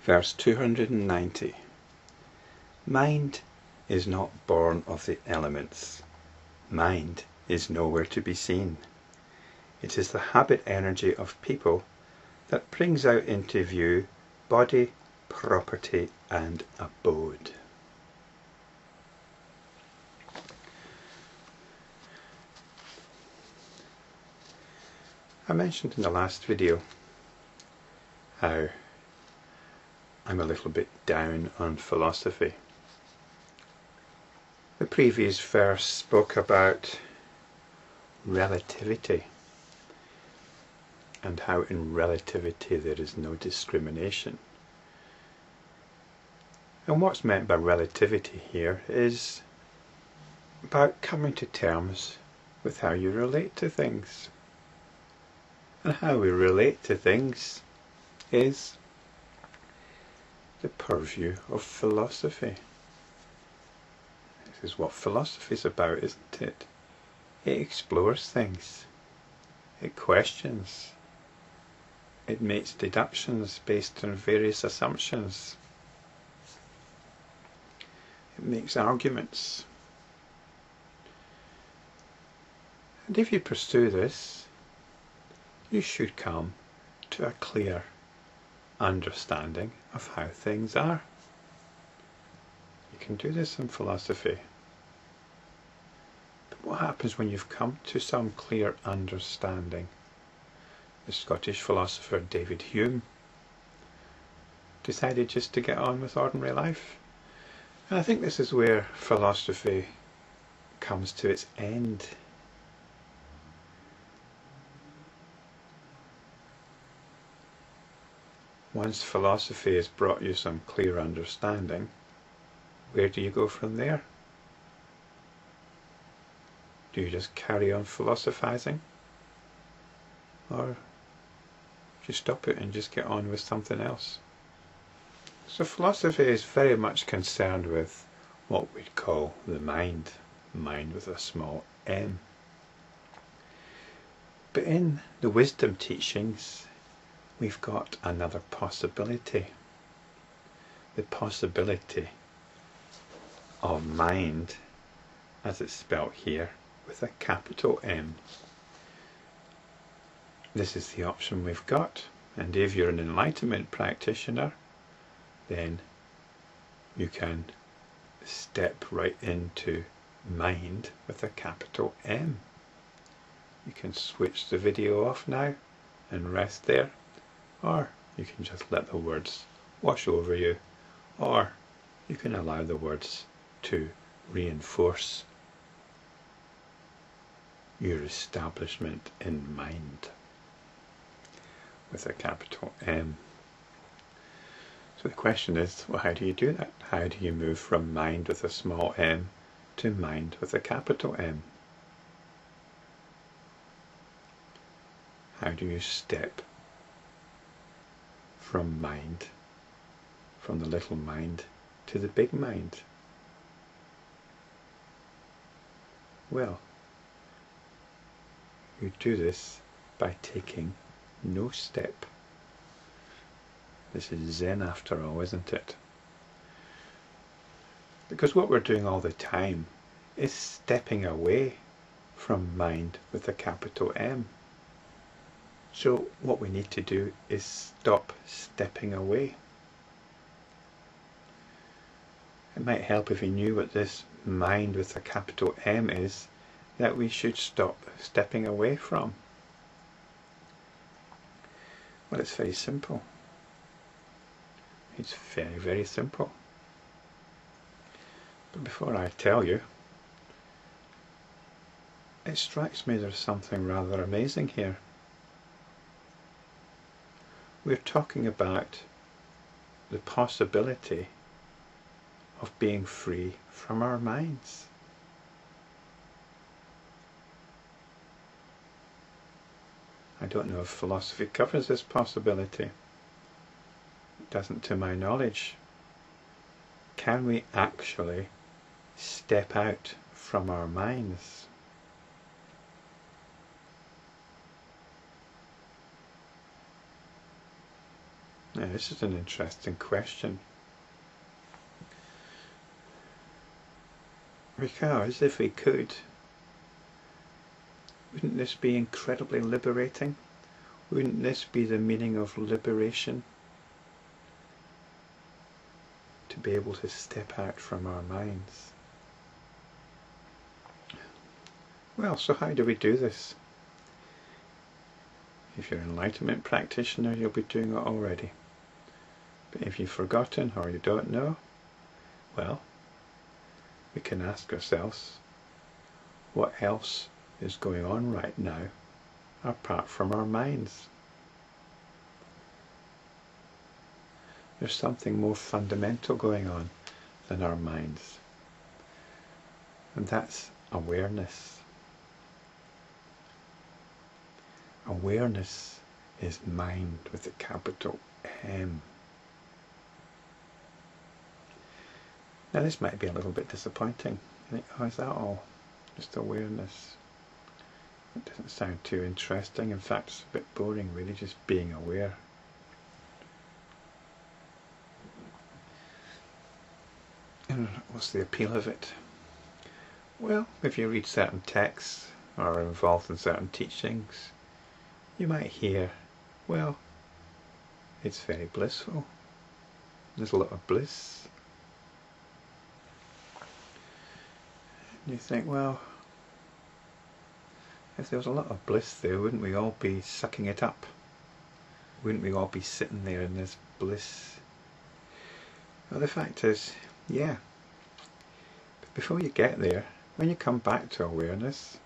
Verse 290. Mind is not born of the elements. Mind is nowhere to be seen. It is the habit energy of people that brings out into view body, property and abode. I mentioned in the last video how I'm a little bit down on philosophy. The previous verse spoke about relativity and how in relativity there is no discrimination. And what's meant by relativity here is about coming to terms with how you relate to things. And how we relate to things is the purview of philosophy. This is what philosophy is about, isn't it? It explores things. It questions. It makes deductions based on various assumptions. It makes arguments. And if you pursue this, you should come to a clear understanding of how things are. You can do this in philosophy. But what happens when you've come to some clear understanding? The Scottish philosopher David Hume decided just to get on with ordinary life. And I think this is where philosophy comes to its end. Once philosophy has brought you some clear understanding, where do you go from there? Do you just carry on philosophizing? Or do you stop it and just get on with something else? So philosophy is very much concerned with what we'd call the mind. Mind with a small m. But in the wisdom teachings, we've got another possibility. The possibility of mind, as it's spelt here, with a capital M. This is the option we've got. And if you're an enlightenment practitioner, then you can step right into mind with a capital M. You can switch the video off now and rest there. Or you can just let the words wash over you, or you can allow the words to reinforce your establishment in mind with a capital M. So the question is, well, how do you do that? How do you move from mind with a small m to mind with a capital M? How do you step from mind, from the little mind, to the big mind? Well, you do this by taking no step. This is Zen after all, isn't it? Because what we're doing all the time is stepping away from mind with a capital M. So what we need to do is stop stepping away. It might help if you knew what this mind with a capital M is that we should stop stepping away from. Well, it's very simple. It's very, very simple. But before I tell you, it strikes me there's something rather amazing here. We're talking about the possibility of being free from our minds. I don't know if philosophy covers this possibility. It doesn't to my knowledge. Can we actually step out from our minds? Now, this is an interesting question, because if we could, wouldn't this be incredibly liberating? Wouldn't this be the meaning of liberation? To be able to step out from our minds. Well, so how do we do this? If you're an enlightenment practitioner, you'll be doing it already. But if you've forgotten or you don't know, well, we can ask ourselves, what else is going on right now apart from our minds? There's something more fundamental going on than our minds, and that's awareness. Awareness is mind with a capital M. Now this might be a little bit disappointing. You think, oh, is that all? Just awareness? It doesn't sound too interesting. In fact, it's a bit boring really, just being aware. And what's the appeal of it? Well, if you read certain texts or are involved in certain teachings, you might hear, well, it's very blissful. There's a lot of bliss. And you think, well, if there was a lot of bliss there, wouldn't we all be sucking it up? Wouldn't we all be sitting there in this bliss? Well, the fact is, yeah. But before you get there, when you come back to awareness,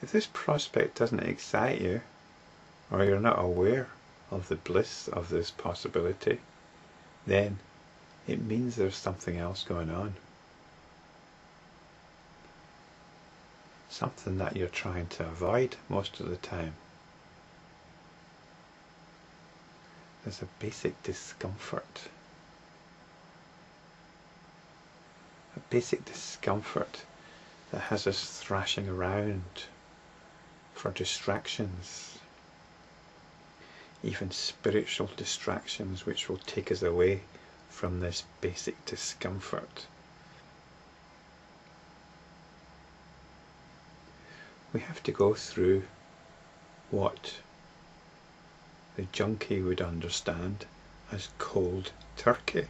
if this prospect doesn't excite you, or you're not aware of the bliss of this possibility, then it means there's something else going on. Something that you're trying to avoid most of the time. There's a basic discomfort. A basic discomfort that has us thrashing around for distractions. Even spiritual distractions which will take us away from this basic discomfort. We have to go through what the junkie would understand as cold turkey.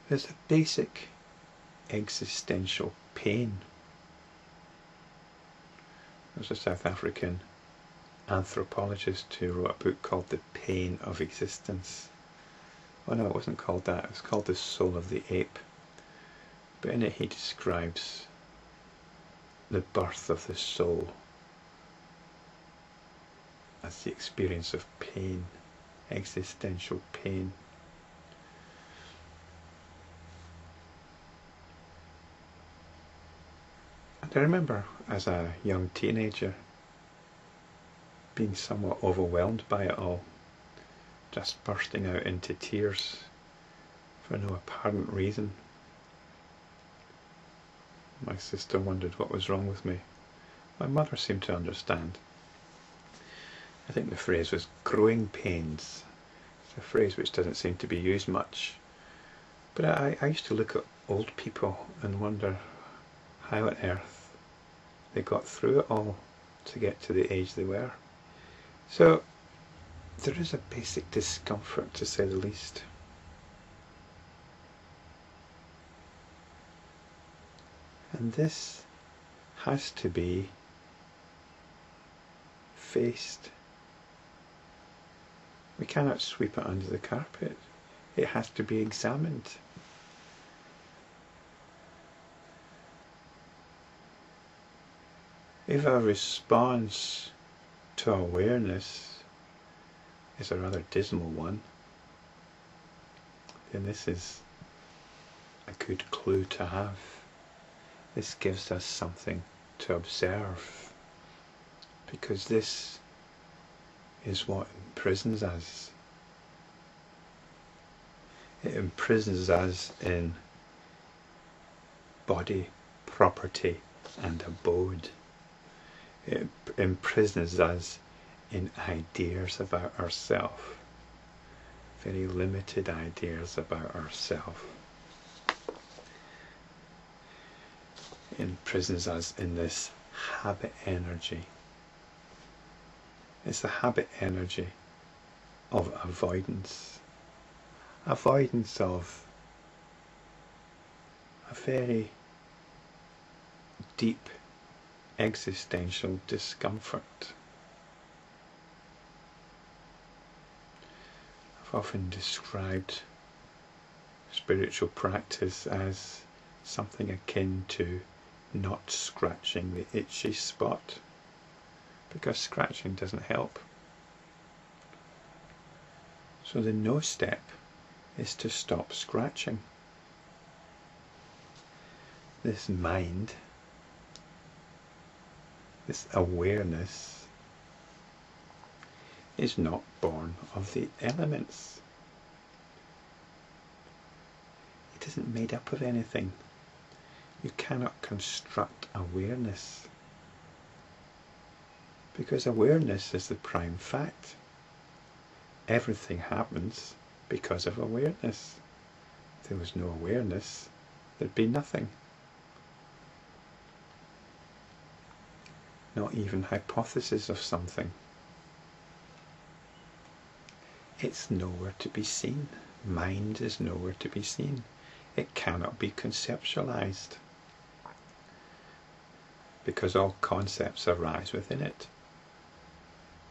There's a basic existential pain. There's a South African anthropologist who wrote a book called The Pain of Existence. Oh no, it wasn't called that, it was called The Soul of the Ape. But in it he describes the birth of the soul as the experience of pain, existential pain. And I remember as a young teenager being somewhat overwhelmed by it all, just bursting out into tears for no apparent reason. My sister wondered what was wrong with me. My mother seemed to understand. I think the phrase was growing pains. It's a phrase which doesn't seem to be used much. But I used to look at old people and wonder how on earth they got through it all to get to the age they were. So there is a basic discomfort, to say the least. And this has to be faced. We cannot sweep it under the carpet. It has to be examined. If our response to awareness is a rather dismal one, then this is a good clue to have. This gives us something to observe, because this is what imprisons us. It imprisons us in body, property and abode. It imprisons us in ideas about ourselves. very limited ideas about ourselves. It imprisons us in this habit energy. It's the habit energy of avoidance. Avoidance of a very deep existential discomfort. I've often described spiritual practice as something akin to not scratching the itchy spot, because scratching doesn't help. So the no step is to stop scratching. This mind, this awareness, is not born of the elements. It isn't made up of anything. You cannot construct awareness, because awareness is the prime fact. Everything happens because of awareness. If there was no awareness, there'd be nothing. Not even hypothesis of something. It's nowhere to be seen. Mind is nowhere to be seen. It cannot be conceptualized, because all concepts arise within it.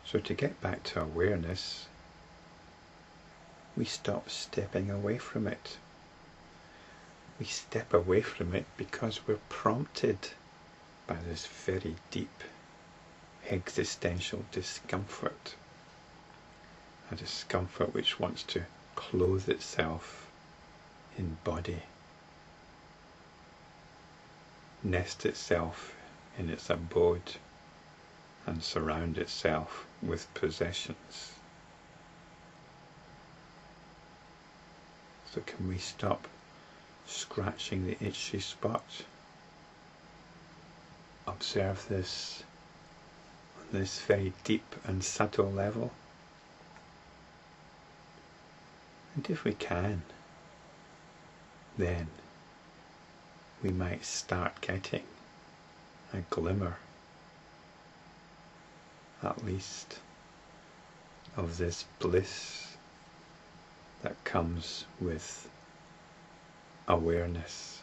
So to get back to awareness, we stop stepping away from it. We step away from it because we're prompted by this very deep existential discomfort. A discomfort which wants to clothe itself in body, nest itself in its abode, and surround itself with possessions. So can we stop scratching the itchy spot? Observe this on this very deep and subtle level. And if we can, then we might start getting a glimmer, at least, of this bliss that comes with awareness.